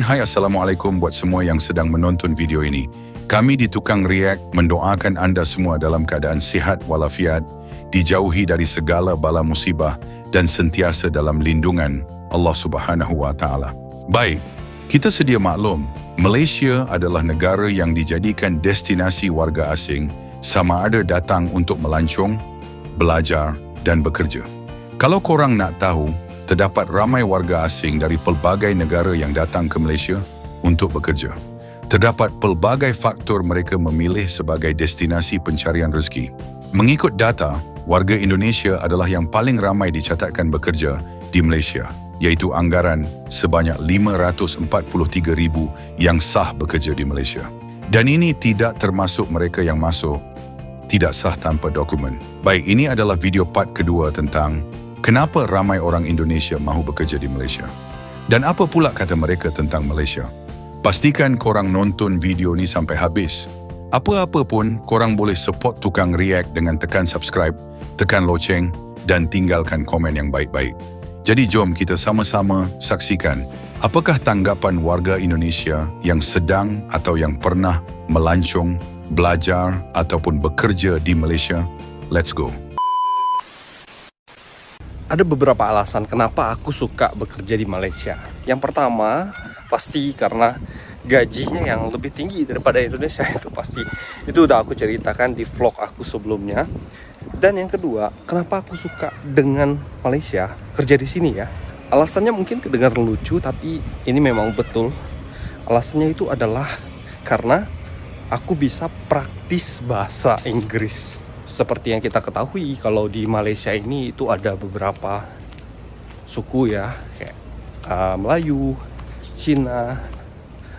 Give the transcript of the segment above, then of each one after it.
Hai, Assalamualaikum buat semua yang sedang menonton video ini. Kami di Tukang React mendoakan anda semua dalam keadaan sihat walafiat, dijauhi dari segala bala musibah dan sentiasa dalam lindungan Allah Subhanahu wa Ta'ala. Baik, kita sedia maklum, Malaysia adalah negara yang dijadikan destinasi warga asing sama ada datang untuk melancong, belajar dan bekerja. Kalau korang nak tahu, terdapat ramai warga asing dari pelbagai negara yang datang ke Malaysia untuk bekerja. Terdapat pelbagai faktor mereka memilih sebagai destinasi pencarian rezeki. Mengikut data, warga Indonesia adalah yang paling ramai dicatatkan bekerja di Malaysia, iaitu anggaran sebanyak 543,000 yang sah bekerja di Malaysia. Dan ini tidak termasuk mereka yang masuk tidak sah tanpa dokumen. Baik, ini adalah video part kedua tentang kenapa ramai orang Indonesia mahu bekerja di Malaysia. Dan apa pula kata mereka tentang Malaysia? Pastikan korang nonton video ni sampai habis. Apa-apa pun, korang boleh support Tukang React dengan tekan subscribe, tekan loceng dan tinggalkan komen yang baik-baik. Jadi jom kita sama-sama saksikan apakah tanggapan warga Indonesia yang sedang atau yang pernah melancong, belajar ataupun bekerja di Malaysia. Let's go. Ada beberapa alasan kenapa aku suka bekerja di Malaysia. Yang pertama, pasti karena gajinya yang lebih tinggi daripada Indonesia. Itu pasti. Itu udah aku ceritakan di vlog aku sebelumnya. Dan yang kedua, kenapa aku suka dengan Malaysia, kerja di sini ya. Alasannya mungkin kedengaran lucu, tapi ini memang betul. Alasannya itu adalah karena aku bisa praktis bahasa Inggris. Seperti yang kita ketahui, kalau di Malaysia ini itu ada beberapa suku ya, kayak Melayu, Cina,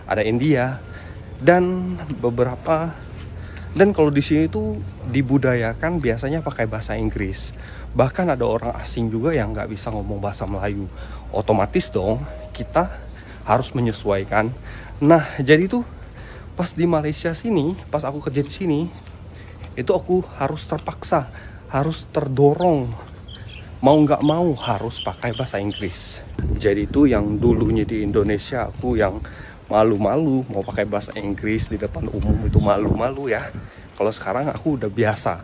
ada India, dan beberapa. Dan kalau di sini tuh dibudayakan biasanya pakai bahasa Inggris. Bahkan ada orang asing juga yang nggak bisa ngomong bahasa Melayu. Otomatis dong kita harus menyesuaikan. Nah, jadi tuh pas di Malaysia sini, pas aku kerja di sini, itu aku harus terpaksa, harus terdorong, mau nggak mau harus pakai bahasa Inggris. Jadi itu yang dulunya di Indonesia aku yang malu-malu mau pakai bahasa Inggris di depan umum, itu malu-malu ya. Kalau sekarang aku udah biasa.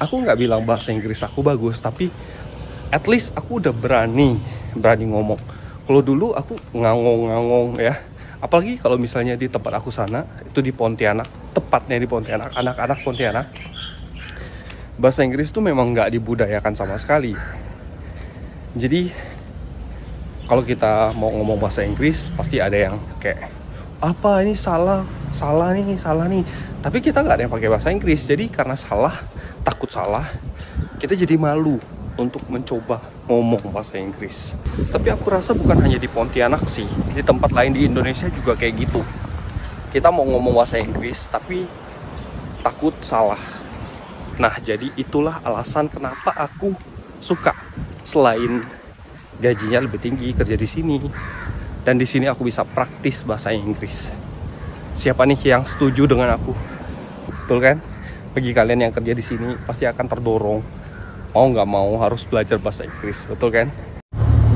Aku nggak bilang bahasa Inggris aku bagus, tapi at least aku udah berani ngomong. Kalau dulu aku ngangong-ngangong ya. Apalagi kalau misalnya di tempat aku sana, itu di Pontianak, tepatnya di Pontianak, anak-anak Pontianak, bahasa Inggris tuh memang nggak dibudayakan sama sekali. Jadi kalau kita mau ngomong bahasa Inggris, pasti ada yang kayak, apa ini salah nih. Tapi kita nggak ada yang pakai bahasa Inggris, jadi karena salah, takut salah, kita jadi malu untuk mencoba ngomong bahasa Inggris. Tapi aku rasa bukan hanya di Pontianak sih, di tempat lain di Indonesia juga kayak gitu. Kita mau ngomong bahasa Inggris tapi takut salah. Nah, jadi itulah alasan kenapa aku suka. Selain gajinya lebih tinggi kerja di sini, dan di sini aku bisa praktis bahasa Inggris. Siapa nih yang setuju dengan aku? Betul kan? Bagi kalian yang kerja di sini pasti akan terdorong, mau nggak mau harus belajar bahasa Inggris, betul kan?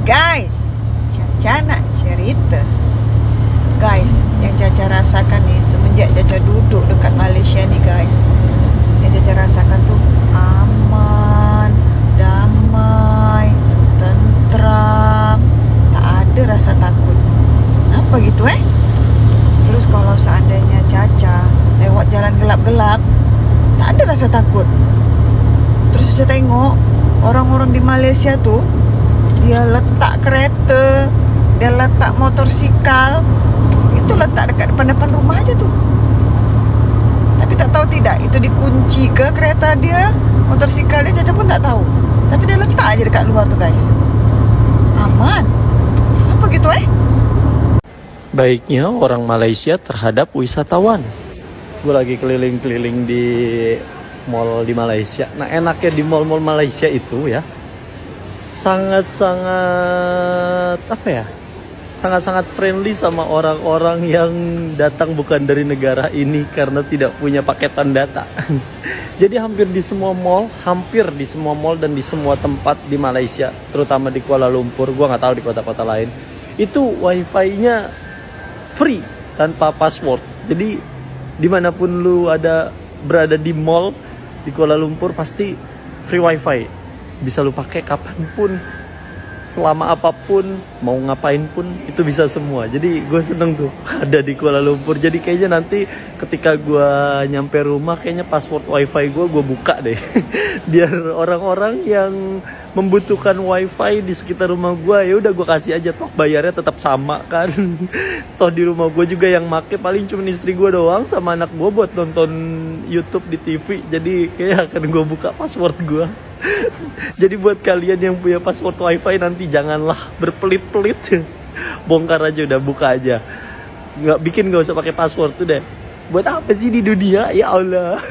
Guys, Caca nak cerita. Guys, yang Caca rasakan nih semenjak Caca duduk dekat Malaysia nih guys, yang Caca rasakan tuh aman, damai, tentram, tak ada rasa takut. Apa gitu Terus kalau seandainya Caca lewat jalan gelap-gelap, tak ada rasa takut. Terus saya tengok orang-orang di Malaysia tuh, dia letak kereta, dia letak motorsikal, itu letak dekat depan rumah aja tuh. Tapi tak tahu tidak, itu dikunci ke kereta dia, motorsikal dia, Caca pun tak tahu. Tapi dia letak aja dekat luar tuh guys. Aman. Apa gitu Baiknya orang Malaysia terhadap wisatawan. Gue lagi keliling-keliling di mall di Malaysia. Nah, enaknya di mall-mall Malaysia itu ya, sangat-sangat sangat-sangat friendly sama orang-orang yang datang bukan dari negara ini karena tidak punya paketan data. Jadi hampir di semua mall dan di semua tempat di Malaysia, terutama di Kuala Lumpur, gua nggak tahu di kota-kota lain, itu wifi-nya free tanpa password. Jadi dimanapun lu berada di mall di Kuala Lumpur pasti free wifi, bisa lu pakai kapanpun, selama apapun, mau ngapain pun itu bisa semua. Jadi gue seneng tuh ada di Kuala Lumpur. Jadi kayaknya nanti ketika gue nyampe rumah, kayaknya password wifi gue buka deh biar orang-orang yang membutuhkan wifi di sekitar rumah gue, ya udah gue kasih aja, toh bayarnya tetap sama kan. Toh di rumah gue juga yang make paling cuma istri gue doang sama anak gue buat nonton YouTube di TV. Jadi kayak akan gue buka password gue. Jadi buat kalian yang punya password wifi nanti janganlah berpelit-pelit, bongkar aja, udah buka aja, nggak usah pakai password tuh deh. Buat apa sih di dunia, ya Allah.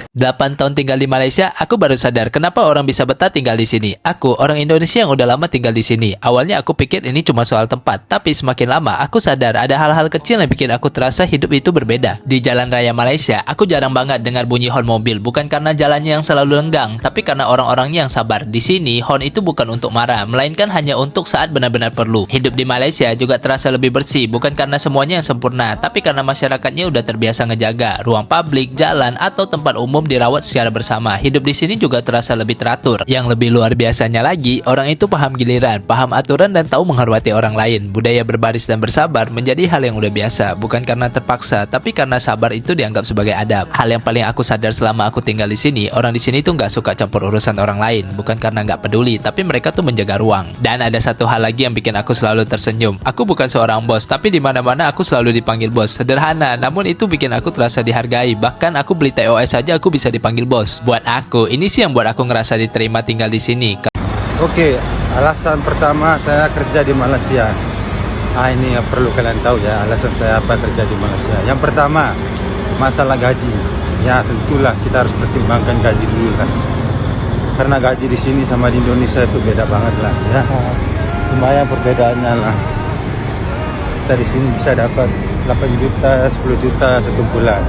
8 tahun tinggal di Malaysia, aku baru sadar kenapa orang bisa betah tinggal di sini. Aku, orang Indonesia yang udah lama tinggal di sini. Awalnya aku pikir ini cuma soal tempat, tapi semakin lama aku sadar ada hal-hal kecil yang bikin aku terasa hidup itu berbeda. Di jalan raya Malaysia, aku jarang banget dengar bunyi horn mobil, bukan karena jalannya yang selalu lenggang, tapi karena orang-orangnya yang sabar. Di sini, horn itu bukan untuk marah, melainkan hanya untuk saat benar-benar perlu. Hidup di Malaysia juga terasa lebih bersih, bukan karena semuanya yang sempurna, tapi karena masyarakatnya udah terbiasa ngejaga ruang publik, jalan, atau tempat umum dirawat secara bersama. Hidup di sini juga terasa lebih teratur. Yang lebih luar biasanya lagi, orang itu paham giliran, paham aturan, dan tahu menghormati orang lain. Budaya berbaris dan bersabar menjadi hal yang udah biasa, bukan karena terpaksa, tapi karena sabar itu dianggap sebagai adab. Hal yang paling aku sadar selama aku tinggal di sini, orang di sini tuh nggak suka campur urusan orang lain, bukan karena nggak peduli, tapi mereka tuh menjaga ruang. Dan ada satu hal lagi yang bikin aku selalu tersenyum. Aku bukan seorang bos, tapi di mana-mana aku selalu dipanggil bos. Sederhana, namun itu bikin aku terasa dihargai. Bahkan aku beli TOS aja aku bisa dipanggil bos. Buat aku, ini sih yang buat aku ngerasa diterima tinggal di sini. Oke, alasan pertama saya kerja di Malaysia. Ini yang perlu kalian tahu ya, alasan saya apa kerja di Malaysia. Yang pertama, masalah gaji. Ya tentulah kita harus pertimbangkan gaji dulu kan. Karena gaji di sini sama di Indonesia itu beda banget lah ya. Lumayan perbedaannya lah. Kita di sini bisa dapat 8 juta, 10 juta satu bulan.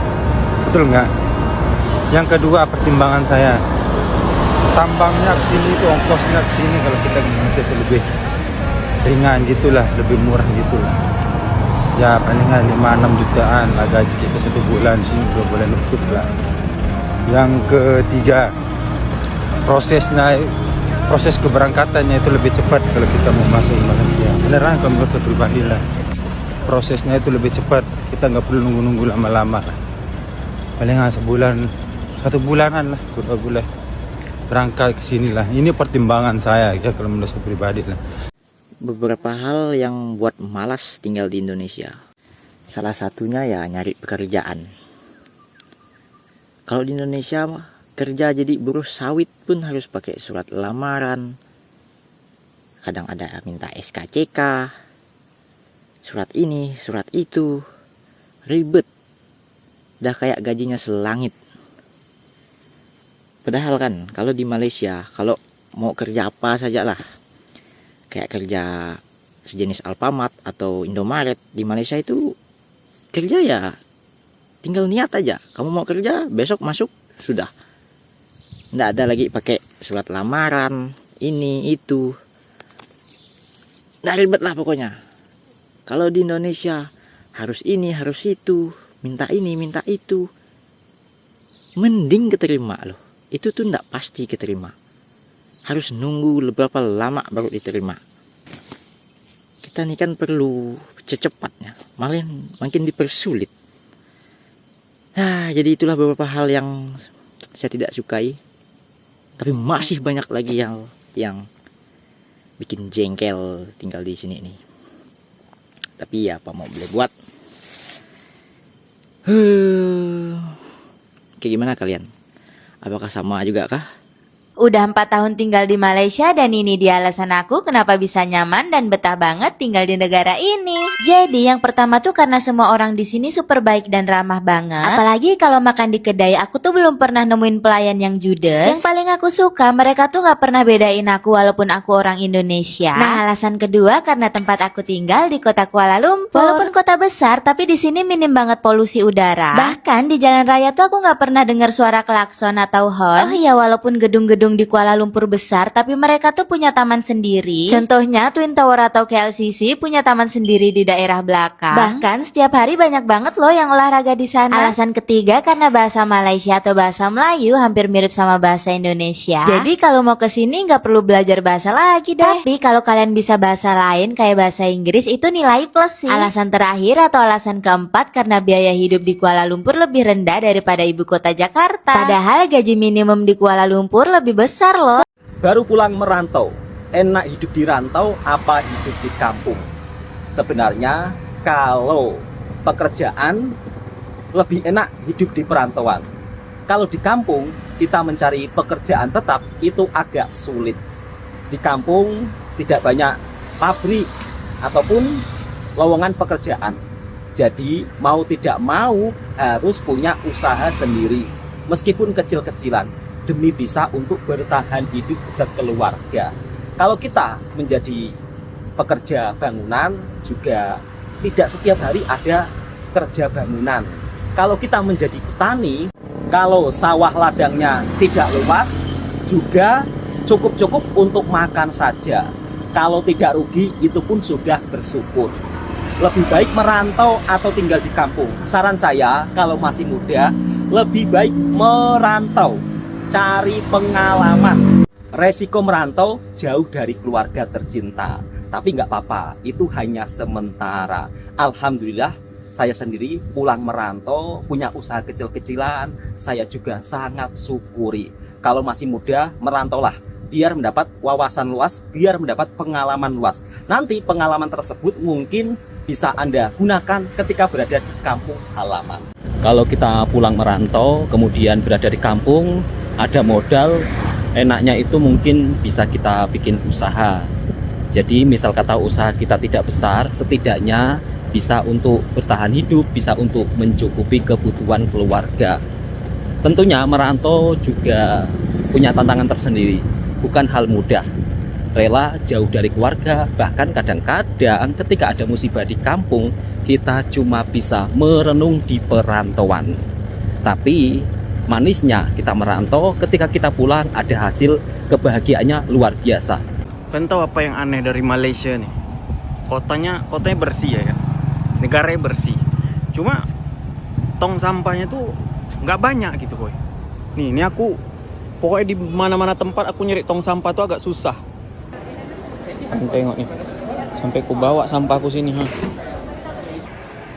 Betul nggak? Yang kedua, pertimbangan saya, tambangnya ke sini itu, ongkosnya ke sini kalau kita di Indonesia itu lebih ringan gitulah, lebih murah gitulah. Ya palingan 5-6 jutaan lah gaji kita satu bulan, sini 2 bulan lebih lah. Yang ketiga, proses keberangkatannya itu lebih cepat kalau kita mau masuk ke Malaysia. Beneran kalau menurut saya pribadi lah, prosesnya itu lebih cepat, kita nggak perlu nunggu-nunggu lama-lama lah. Palingan sebulan, 1 bulanan lah, 2 bulan berangkat ke sini lah. Ini pertimbangan saya ya kalau menurut saya pribadi lah. Beberapa hal yang buat malas tinggal di Indonesia. Salah satunya ya nyari pekerjaan. Kalau di Indonesia mah kerja jadi buruh sawit pun harus pakai surat lamaran. Kadang ada minta SKCK, surat ini, surat itu. Ribet. Dah kayak gajinya selangit. Padahal kan kalau di Malaysia, kalau mau kerja apa saja lah, kayak kerja sejenis Alfamart atau Indomaret, di Malaysia itu kerja ya tinggal niat aja. Kamu mau kerja, besok masuk, sudah. Nggak ada lagi pakai surat lamaran, ini, itu. Nggak ribet lah pokoknya. Kalau di Indonesia, harus ini, harus itu, minta ini, minta itu. Mending keterima loh. Itu tuh nggak pasti keterima. Harus nunggu beberapa lama baru diterima. Kita nih kan perlu secepatnya, malah makin dipersulit. Jadi itulah beberapa hal yang saya tidak sukai. Tapi masih banyak lagi yang bikin jengkel tinggal di sini nih. Tapi ya apa mau boleh buat. Kayak gimana kalian? Apakah sama juga kah? Udah 4 tahun tinggal di Malaysia dan ini dia alasan aku kenapa bisa nyaman dan betah banget tinggal di negara ini. Jadi yang pertama tuh karena semua orang di sini super baik dan ramah banget. Apalagi kalau makan di kedai, aku tuh belum pernah nemuin pelayan yang judes. Yang paling aku suka, mereka tuh gak pernah bedain aku walaupun aku orang Indonesia. Nah, alasan kedua karena tempat aku tinggal di kota Kuala Lumpur. Walaupun kota besar, tapi di sini minim banget polusi udara. Bahkan di jalan raya tuh aku gak pernah dengar suara klakson atau horn. Oh iya, walaupun gedung-gedung gedung di Kuala Lumpur besar, tapi mereka tuh punya taman sendiri. Contohnya Twin Tower atau KLCC punya taman sendiri di daerah belakang. Bahkan setiap hari banyak banget loh yang olahraga di sana. Alasan ketiga karena bahasa Malaysia atau bahasa Melayu hampir mirip sama bahasa Indonesia. Jadi kalau mau ke sini nggak perlu belajar bahasa lagi deh. Tapi kalau kalian bisa bahasa lain kayak bahasa Inggris itu nilai plus sih. Alasan terakhir atau alasan keempat karena biaya hidup di Kuala Lumpur lebih rendah daripada ibu kota Jakarta. Padahal gaji minimum di Kuala Lumpur lebih besar loh. Baru pulang merantau, enak hidup di rantau apa hidup di kampung? Sebenarnya kalau pekerjaan lebih enak hidup di perantauan. Kalau di kampung kita mencari pekerjaan tetap itu agak sulit. Di kampung tidak banyak pabrik ataupun lowongan pekerjaan. Jadi mau tidak mau harus punya usaha sendiri, meskipun kecil-kecilan, demi bisa untuk bertahan hidup sekeluarga. Kalau kita menjadi pekerja bangunan juga tidak setiap hari ada kerja bangunan. Kalau kita menjadi petani, kalau sawah ladangnya tidak luas juga cukup-cukup untuk makan saja. Kalau tidak rugi itu pun sudah bersyukur. Lebih baik merantau atau tinggal di kampung. Saran saya kalau masih muda lebih baik merantau. Cari pengalaman. Resiko merantau jauh dari keluarga tercinta. Tapi nggak apa-apa, itu hanya sementara. Alhamdulillah, saya sendiri pulang merantau, punya usaha kecil-kecilan. Saya juga sangat syukuri. Kalau masih muda, merantaulah. Biar mendapat wawasan luas, biar mendapat pengalaman luas. Nanti pengalaman tersebut mungkin bisa Anda gunakan ketika berada di kampung halaman. Kalau kita pulang merantau, kemudian berada di kampung, ada modal, enaknya itu mungkin bisa kita bikin usaha. Jadi misal kata usaha kita tidak besar, setidaknya bisa untuk bertahan hidup, bisa untuk mencukupi kebutuhan keluarga. Tentunya merantau juga punya tantangan tersendiri, bukan hal mudah. Rela jauh dari keluarga, bahkan kadang-kadang ketika ada musibah di kampung, kita cuma bisa merenung di perantauan. Tapi manisnya kita merantau, ketika kita pulang ada hasil, kebahagiaannya luar biasa. Kalian tahu apa yang aneh dari Malaysia nih? Kotanya bersih ya kan? Negaranya bersih. Cuma tong sampahnya tuh nggak banyak gitu boy. Nih, ini aku pokoknya di mana-mana tempat aku nyari tong sampah tuh agak susah. Kalian tengok nih, sampai ku bawa sampahku sini.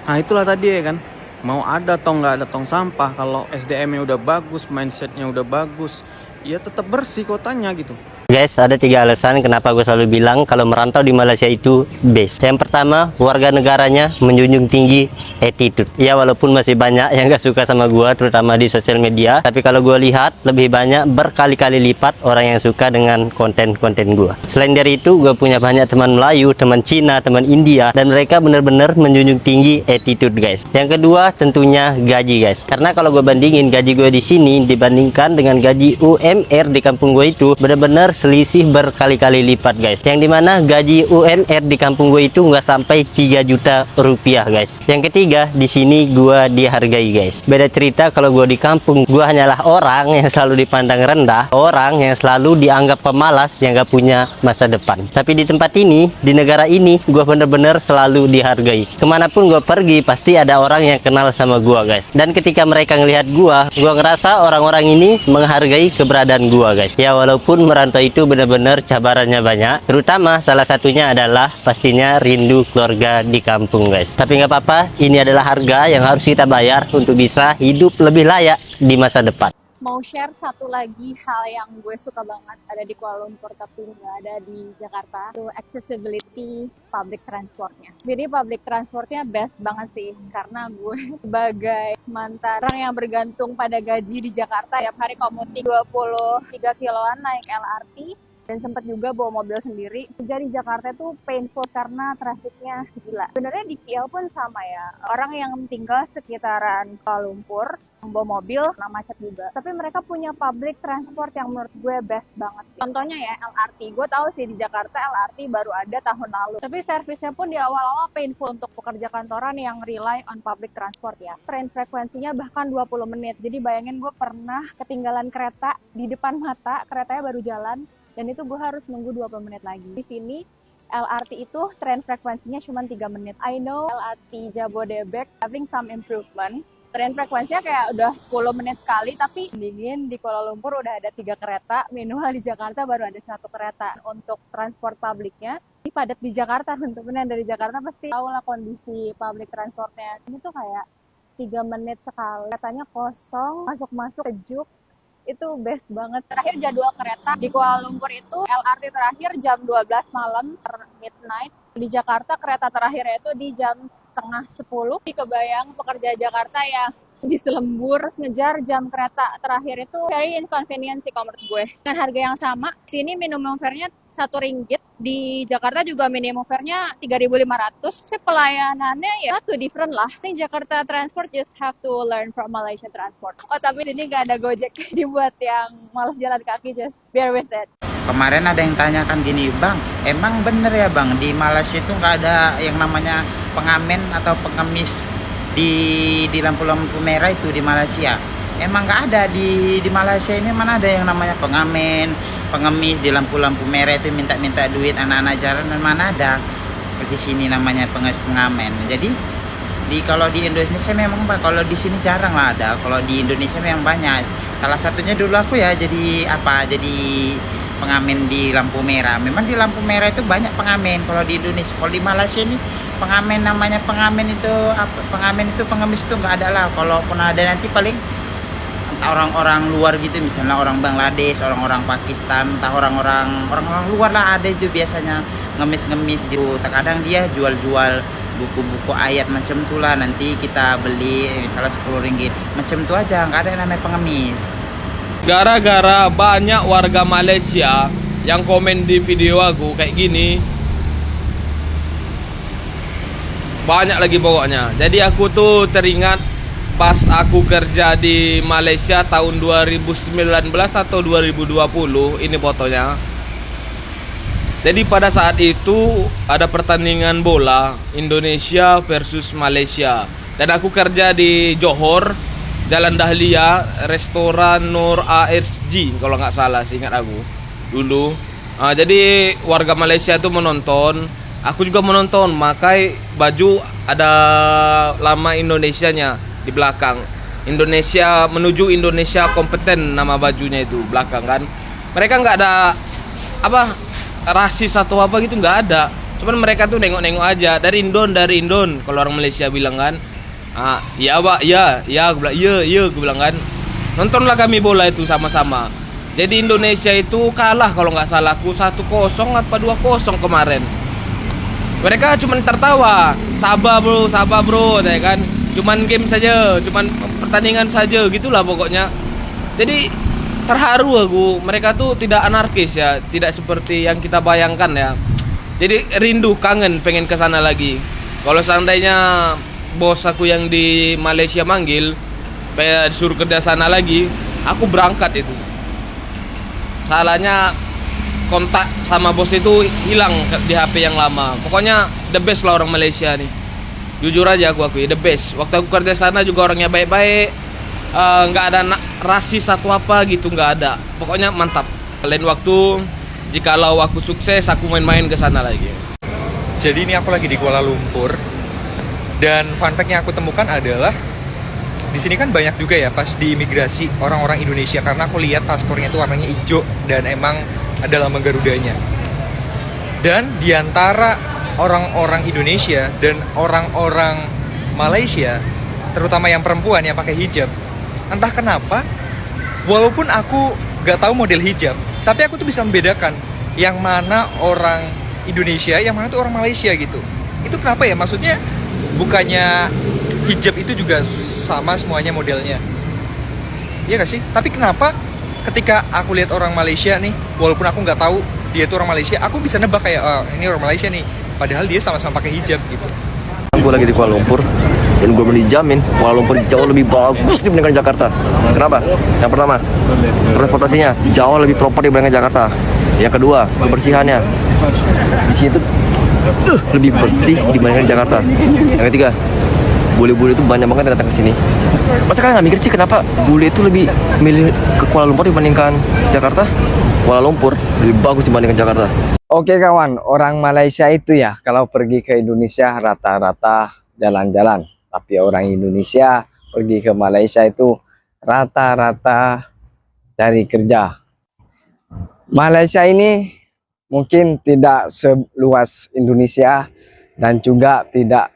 Nah itulah tadi ya kan. Mau ada tong nggak ada tong sampah, kalau SDM-nya udah bagus, mindsetnya udah bagus, ya tetap bersih kotanya gitu. Guys, ada 3 alasan kenapa gue selalu bilang kalau merantau di Malaysia itu best. Yang pertama, warga negaranya menjunjung tinggi attitude. Ya walaupun masih banyak yang gak suka sama gue, terutama di sosial media, tapi kalau gue lihat lebih banyak berkali-kali lipat orang yang suka dengan konten-konten gue. Selain dari itu, gue punya banyak teman Melayu, teman Cina, teman India, dan mereka benar-benar menjunjung tinggi attitude guys. Yang kedua tentunya gaji guys. Karena kalau gue bandingin gaji gue di sini dibandingkan dengan gaji UMR di kampung gue itu benar-benar selisih berkali-kali lipat guys, yang dimana gaji UMR di kampung gue itu nggak sampai 3 juta rupiah guys. Yang ketiga, di sini gue dihargai guys. Beda cerita kalau gue di kampung, gue hanyalah orang yang selalu dipandang rendah, orang yang selalu dianggap pemalas yang gak punya masa depan. Tapi di tempat ini, di negara ini, gue bener-bener selalu dihargai. Kemanapun gue pergi pasti ada orang yang kenal sama gue guys, dan ketika mereka ngelihat gue ngerasa orang-orang ini menghargai keberadaan gue guys. Ya walaupun merantau itu benar-benar cabarannya banyak, terutama salah satunya adalah pastinya rindu keluarga di kampung guys. Tapi nggak apa-apa, ini adalah harga yang harus kita bayar untuk bisa hidup lebih layak di masa depan. Mau share satu lagi hal yang gue suka banget ada di Kuala Lumpur tapi nggak ada di Jakarta, itu accessibility public transportnya. Jadi public transportnya best banget sih, karena gue sebagai mantan orang yang bergantung pada gaji di Jakarta, tiap hari komuting 23 kiloan naik LRT, Dan sempat juga bawa mobil sendiri. Jadi Jakarta tuh painful karena trafiknya gila. Sebenarnya di KL pun sama ya. Orang yang tinggal sekitaran Kuala Lumpur bawa mobil, nah macet juga. Tapi mereka punya public transport yang menurut gue best banget. Contohnya ya LRT. Gue tahu sih di Jakarta LRT baru ada tahun lalu. Tapi servisnya pun di awal-awal painful untuk pekerja kantoran yang rely on public transport ya. Train frekuensinya bahkan 20 menit. Jadi bayangin gue pernah ketinggalan kereta di depan mata, keretanya baru jalan. Dan itu gue harus nunggu 20 menit lagi. Di sini LRT itu train frekuensinya cuma 3 menit. I know LRT Jabodebek having some improvement. Train frekuensinya kayak udah 10 menit sekali, tapi dingin di Kuala Lumpur udah ada 3 kereta, minimal di Jakarta baru ada 1 kereta. Untuk transport publiknya, ini padat di Jakarta, teman-teman yang dari Jakarta pasti tahu lah kondisi public transportnya. Ini tuh kayak 3 menit sekali, keretanya kosong, masuk-masuk sejuk, itu best banget. Terakhir jadwal kereta di Kuala Lumpur itu LRT terakhir jam 12 malam midnight. Di Jakarta kereta terakhirnya itu di jam 9:30. Kebayang pekerja Jakarta yang di Selembur ngejar jam kereta terakhir itu very inconvenient sih kalau menurut gue. Dengan harga yang sama, sini minimum fare-nya Rp1, di Jakarta juga minimum fare-nya 3.500. Pelayanannya ya satu different lah. I think Jakarta Transport just have to learn from Malaysia Transport. Oh tapi ini gak ada Gojek, dibuat yang malas jalan kaki, just bear with it. Kemarin ada yang tanyakan gini, Bang, emang bener ya Bang, di Malaysia itu nggak ada yang namanya pengamen atau pengemis di lampu-lampu merah itu di Malaysia? Emang nggak ada di Malaysia ini, mana ada yang namanya pengamen, pengemis di lampu-lampu merah itu minta-minta duit anak-anak jalan, dan mana ada di sini namanya pengamen. Jadi kalau di Indonesia memang kalau di sini jarang lah ada, kalau di Indonesia memang banyak. Salah satunya dulu aku ya jadi pengamen di lampu merah. Memang di lampu merah itu banyak pengamen. Kalau di Indonesia, kalau di Malaysia ini pengamen namanya pengamen itu pengamen itu pengemis itu nggak ada lah. Kalaupun ada nanti paling orang-orang luar gitu, misalnya orang Bangladesh, orang-orang Pakistan, entah orang-orang luar lah ada itu biasanya ngemis-ngemis gitu. Terkadang dia jual-jual buku-buku ayat macam tuh lah, nanti kita beli misalnya Rp10 macam tuh aja, nggak ada yang namanya pengemis. Gara-gara banyak warga Malaysia yang komen di video aku kayak gini, banyak lagi pokoknya. Jadi aku tuh teringat pas aku kerja di Malaysia tahun 2019 atau 2020, ini fotonya. Jadi pada saat itu ada pertandingan bola Indonesia versus Malaysia. Dan aku kerja di Johor, Jalan Dahlia, restoran Nur ASG kalau nggak salah, sih ingat aku dulu. Jadi warga Malaysia tuh menonton, aku juga menonton, pakai baju ada lama Indonesianya di belakang. Indonesia menuju Indonesia kompeten, nama bajunya itu belakang kan. Mereka nggak ada rasis atau apa gitu, nggak ada. Cuman mereka tuh nengok-nengok aja, dari Indon kalau orang Malaysia bilang kan. Ya Pak, ya, gue bilang, iya, gue bilang kan. Nontonlah kami bola itu sama-sama. Jadi Indonesia itu kalah kalau nggak salah aku 1-0 apa 2-0 kemarin. Mereka cuma tertawa, sabar bro, ya kan. Cuman game saja, cuman pertandingan saja gitulah pokoknya. Jadi terharu aku, mereka tuh tidak anarkis ya, tidak seperti yang kita bayangkan ya. Jadi rindu, kangen, pengen ke sana lagi. Kalau seandainya bos aku yang di Malaysia manggil, disuruh kerja sana lagi, aku berangkat itu. Salahnya kontak sama bos itu hilang di HP yang lama. Pokoknya the best lah orang Malaysia nih. Jujur aja aku akui the best. Waktu aku kerja sana juga orangnya baik-baik, nggak ada rasis atau apa gitu, nggak ada. Pokoknya mantap. Lain waktu, jikalau aku sukses, aku main-main ke sana lagi. Jadi ini aku lagi di Kuala Lumpur. Dan fun fact yang aku temukan adalah di sini kan banyak juga ya pas di imigrasi orang-orang Indonesia, karena aku lihat paspornya itu warnanya hijau dan emang ada lambang Garudanya. Dan diantara orang-orang Indonesia dan orang-orang Malaysia, terutama yang perempuan yang pakai hijab, entah kenapa, walaupun aku gak tahu model hijab, tapi aku tuh bisa membedakan yang mana orang Indonesia, yang mana tuh orang Malaysia gitu. Itu kenapa ya? Maksudnya bukannya hijab itu juga sama semuanya modelnya, iya gak sih? Tapi kenapa ketika aku lihat orang Malaysia nih, walaupun aku nggak tahu dia tuh orang Malaysia, aku bisa nebak kayak ini orang Malaysia nih, padahal dia sama-sama pakai hijab gitu. Gue lagi di Kuala Lumpur dan gue berani jamin Kuala Lumpur jauh lebih bagus dibandingkan Jakarta. Kenapa? Yang pertama, transportasinya jauh lebih proper dibandingkan Jakarta. Yang kedua, kebersihannya di sini tuh lebih bersih dibandingkan Jakarta. Yang ketiga, bule-bule itu banyak banget yang datang ke sini. Masa kalian nggak mikir sih kenapa bule itu lebih milih ke Kuala Lumpur dibandingkan Jakarta? Kuala Lumpur lebih bagus dibandingkan Jakarta. Oke kawan, orang Malaysia itu ya kalau pergi ke Indonesia rata-rata jalan-jalan. Tapi orang Indonesia pergi ke Malaysia itu rata-rata cari kerja. Malaysia ini mungkin tidak seluas Indonesia dan juga tidak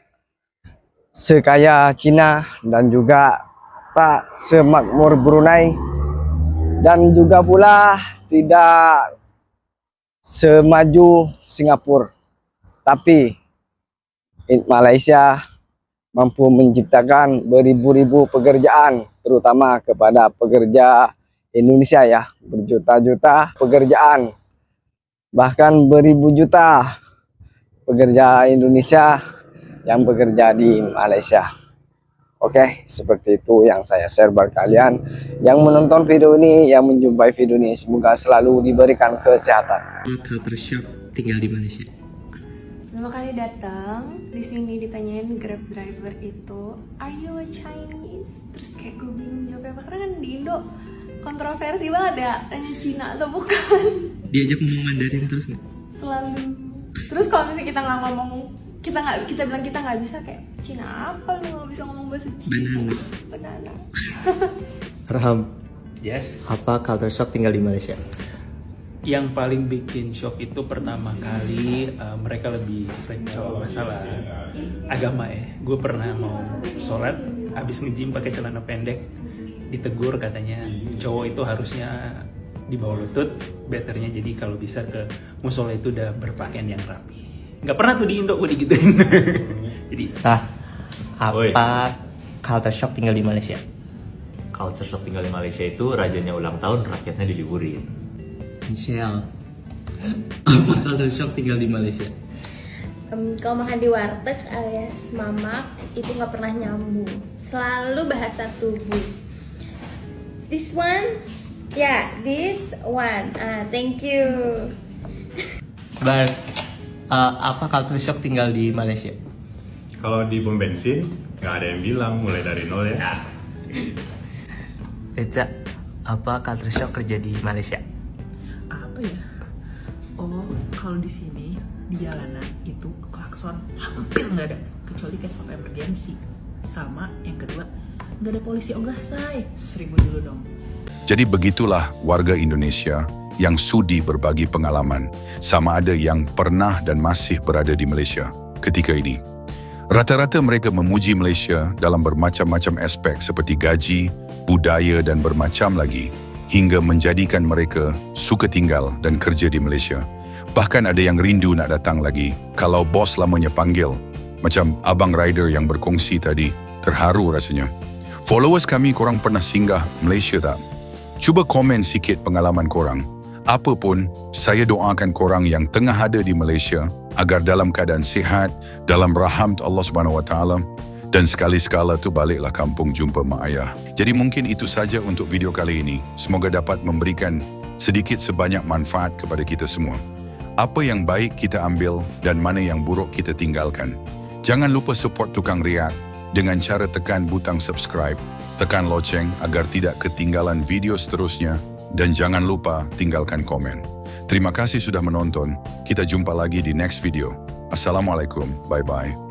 sekaya Cina dan juga tak semakmur Brunei dan juga pula tidak semaju Singapura, tapi Malaysia mampu menciptakan beribu-ribu pekerjaan, terutama kepada pekerja Indonesia ya, berjuta-juta pekerjaan, bahkan beribu juta pekerja Indonesia yang bekerja di Malaysia. Oke, seperti itu yang saya share buat kalian yang menonton video ini, yang menjumpai video ini. Semoga selalu diberikan kesehatan. Culture shock tinggal di Malaysia. Pertama kali datang di sini ditanyain Grab driver itu, "Are you a Chinese?" Terus kayak gue bingung jawabnya apa, karena kan di Indo kontroversi banget ya, tanya Cina atau bukan. Diajak ngomong Mandarin terus nggak? Selalu. Terus kalau misalnya kita nggak ngomong, kita bilang kita nggak bisa, kayak Cina apa lu nggak bisa ngomong bahasa Cina? Banana. Raham, Yes. apa culture shock tinggal di Malaysia? Yang paling bikin shock itu pertama kali mereka lebih strict kalau masalah agama ya. Gue pernah mau sholat, abis nge-gym pakai celana pendek, ditegur katanya cowok itu harusnya di bawah lutut, betternya jadi kalau bisa ke musola itu udah berpakaian yang rapi. Nggak pernah tuh di Indo gue digituin. Jadi Apa culture shock tinggal di Malaysia? Culture shock tinggal di Malaysia itu rajanya ulang tahun, rakyatnya diliburin. Michelle, apa culture shock tinggal di Malaysia? Kalau makan di warteg alias mamak itu nggak pernah nyambung, selalu bahasa tubuh. This one, yeah, this one. Thank you. Bar, apa culture shock tinggal di Malaysia? Kalau di pom bensin nggak ada yang bilang mulai dari nol ya. Eca, apa culture shock kerja di Malaysia? Apa ya? Oh, kalau di sini di jalanan itu klakson hampir nggak ada, kecuali case of emergency. Sama yang kedua, nggak ada polisi ogah say. 1000 dulu dong. Jadi begitulah warga Indonesia yang sudi berbagi pengalaman, sama ada yang pernah dan masih berada di Malaysia ketika ini. Rata-rata mereka memuji Malaysia dalam bermacam-macam aspek seperti gaji, budaya dan bermacam lagi, hingga menjadikan mereka suka tinggal dan kerja di Malaysia. Bahkan ada yang rindu nak datang lagi kalau bos lamanya panggil. Macam Abang Rider yang berkongsi tadi, terharu rasanya. Followers kami, korang pernah singgah Malaysia tak? Cuba komen sikit pengalaman korang. Apapun, saya doakan korang yang tengah ada di Malaysia agar dalam keadaan sihat, dalam rahmat Allah Subhanahu Wa Taala, dan sekali-sekala tu baliklah kampung jumpa mak ayah. Jadi mungkin itu saja untuk video kali ini. Semoga dapat memberikan sedikit sebanyak manfaat kepada kita semua. Apa yang baik kita ambil dan mana yang buruk kita tinggalkan. Jangan lupa support Tukang Riak dengan cara tekan butang subscribe, tekan loceng agar tidak ketinggalan video seterusnya, dan jangan lupa tinggalkan komen. Terima kasih sudah menonton. Kita jumpa lagi di next video. Assalamualaikum. Bye-bye.